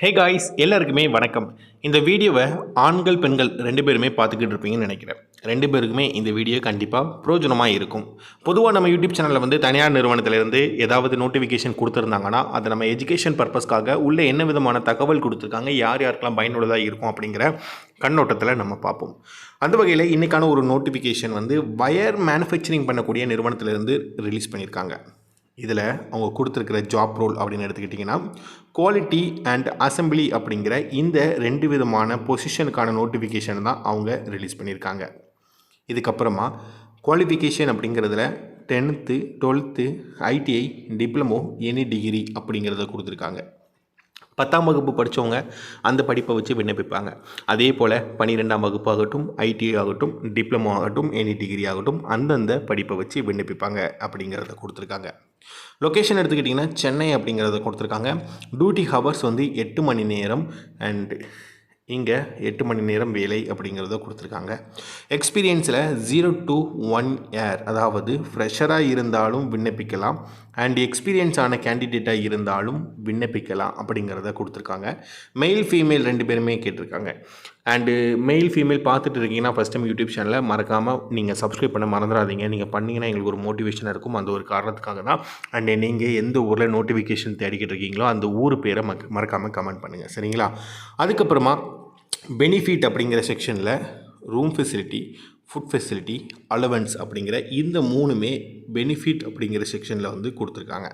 Hey guys, எல்லாருக்குமே வணக்கம். இந்த வீடியோவை ஆண்கள் பெண்கள் 2 பேருமே பார்த்துக்கிட்டு இருப்பீங்கன்னு நினைக்கிறேன். 2 பேருக்குமே இந்த வீடியோ கண்டிப்பாக பிரயோஜனமாக இருக்கும். பொதுவாக நம்ம யூடியூப் சேனலில் வந்து தனியார் நிறுவனத்திலேருந்து ஏதாவது நோட்டிஃபிகேஷன் கொடுத்துருந்தாங்கன்னா அதை நம்ம எஜுகேஷன் பர்பஸ்க்காக உள்ளே என்ன விதமான தகவல் கொடுத்துருக்காங்க, யார் யாருக்கெல்லாம் பயனுள்ளதாக இருக்கும் அப்படிங்கிற கண்ணோட்டத்தில் நம்ம பார்ப்போம். அந்த வகையில் இன்றைக்கான ஒரு நோட்டிஃபிகேஷன் வந்து வயர் மேனுஃபேக்சரிங் பண்ணக்கூடிய நிறுவனத்திலேருந்து ரிலீஸ் பண்ணியிருக்காங்க. இதில் அவங்க கொடுத்துருக்கிற ஜாப் ரோல் அப்படின்னு எடுத்துக்கிட்டிங்கன்னா குவாலிட்டி அண்ட் அசம்பிளி அப்படிங்கிற இந்த 2 விதமான பொசிஷனுக்கான நோட்டிஃபிகேஷன் தான் அவங்க ரிலீஸ் பண்ணியிருக்காங்க. இதுக்கப்புறமா குவாலிஃபிகேஷன் அப்படிங்கிறதுல 10th 12th ITI diploma any degree அப்படிங்கிறத கொடுத்துருக்காங்க. 10ஆம் வகுப்பு படித்தவங்க அந்த படிப்பை வச்சு விண்ணப்பிப்பாங்க. அதே போல் 12ஆம் வகுப்பு ஆகட்டும், ITI ஆகட்டும், டிப்ளமோ ஆகட்டும், எனி டிகிரி ஆகட்டும் அந்தந்த படிப்பை வச்சு விண்ணப்பிப்பாங்க அப்படிங்கிறத கொடுத்துருக்காங்க. லொக்கேஷன் எடுத்துக்கிட்டிங்கன்னா சென்னை அப்படிங்கிறத கொடுத்துருக்காங்க. டியூட்டி ஹவர்ஸ் வந்து 8 மணி நேரம் அண்ட் இங்கே 8 மணி நேரம் வேலை அப்படிங்கிறத கொடுத்துருக்காங்க. எக்ஸ்பீரியன்ஸில் 0 to 1 year, அதாவது ஃப்ரெஷராக இருந்தாலும் விண்ணப்பிக்கலாம் அண்ட் எக்ஸ்பீரியன்ஸ் ஆன கேண்டிடேட்டாக இருந்தாலும் விண்ணப்பிக்கலாம் அப்படிங்கிறத கொடுத்துருக்காங்க. மெயில் ஃபீமேல் 2 பேருமே கேட்டிருக்காங்க. அண்டு மெயில் ஃபீமேல் பார்த்துட்டு இருக்கீங்கன்னா ஃபஸ்ட் டைம் யூடியூப் சேனலை மறக்காமல் நீங்கள் சப்ஸ்கிரைப் பண்ண மறந்துடாதீங்க. நீங்கள் பண்ணிங்கன்னா எங்களுக்கு ஒரு மோட்டிவேஷனாக இருக்கும். அந்த ஒரு காரணத்துக்காக தான். அண்டு நீங்கள் எந்த ஊரில் நோட்டிஃபிகேஷன் தேடிக்கிட்டு இருக்கீங்களோ அந்த ஊர் பேரை மறக்காமல் கமெண்ட் பண்ணுங்கள், சரிங்களா? அதுக்கப்புறமா பெனிஃபிட் அப்படிங்கிற செக்ஷனில் room facility, food facility, allowance அப்படிங்கிற இந்த 3மே பெனிஃபிட் அப்படிங்கிற செக்ஷனில் வந்து கொடுத்துருக்காங்க.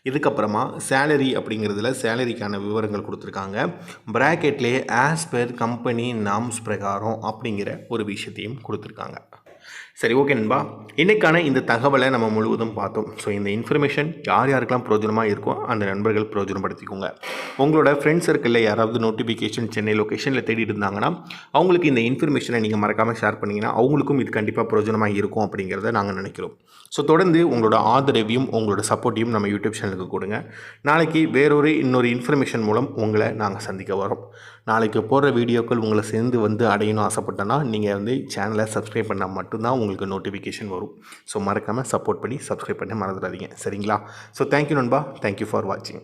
இதுக்கப்புறமா சேலரி அப்படிங்கிறதுல சேலரிக்கான விவரங்கள் கொடுத்துருக்காங்க. ப்ராக்கெட்லேயே ஆஸ் பெர் கம்பெனி நாம்ஸ் பிரகாரம் அப்படிங்கிற ஒரு விஷயத்தையும் கொடுத்துருக்காங்க. சரி, ஓகே நண்பா, இன்றைக்கான இந்த தகவலை நம்ம முழுவதும் பார்த்தோம். ஸோ இந்த இன்ஃபர்மேஷன் யார் யாருக்கெல்லாம் பிரயோஜனமாக இருக்கோ அந்த நண்பர்கள் பிரயோஜனப்படுத்திக்கோங்க. உங்களோட ஃப்ரெண்ட்ஸ் சர்க்கிளில் யாராவது நோட்டிஃபிகேஷன் சென்னை லொக்கேஷனில் தேடிட்டு இருந்தாங்கன்னா அவங்களுக்கு இந்த இன்ஃபர்மேஷனை நீங்கள் மறக்காமல் ஷேர் பண்ணிங்கன்னா அவங்களுக்கும் இது கண்டிப்பாக பிரயோஜனமாக இருக்கும் அப்படிங்கிறத நாங்கள் நினைக்கிறோம். ஸோ தொடர்ந்து உங்களோட ஆதரவையும் உங்களோட சப்போர்ட்டையும் நம்ம யூடியூப் சேனலுக்கு கொடுங்க. நாளைக்கு இன்னொரு இன்ஃபர்மேஷன் மூலம் உங்களை நாங்கள் சந்திக்க வரோம். நாளைக்கு போடுற வீடியோக்கள் உங்களை சேர்ந்து வந்து அடையணும் ஆசைப்பட்டனா நீங்கள் வந்து சேனலை சப்ஸ்கிரைப் பண்ணால் மட்டும்தான் உங்களுக்கு நோட்டிஃபிகேஷன் வரும். ஸோ மறக்காமல் சப்போர்ட் பண்ணி சப்ஸ்கிரைப் பண்ண மறந்துடாதீங்க, சரிங்களா? ஸோ தேங்க்யூ நண்பா, தேங்க்யூ ஃபார் வாட்சிங்.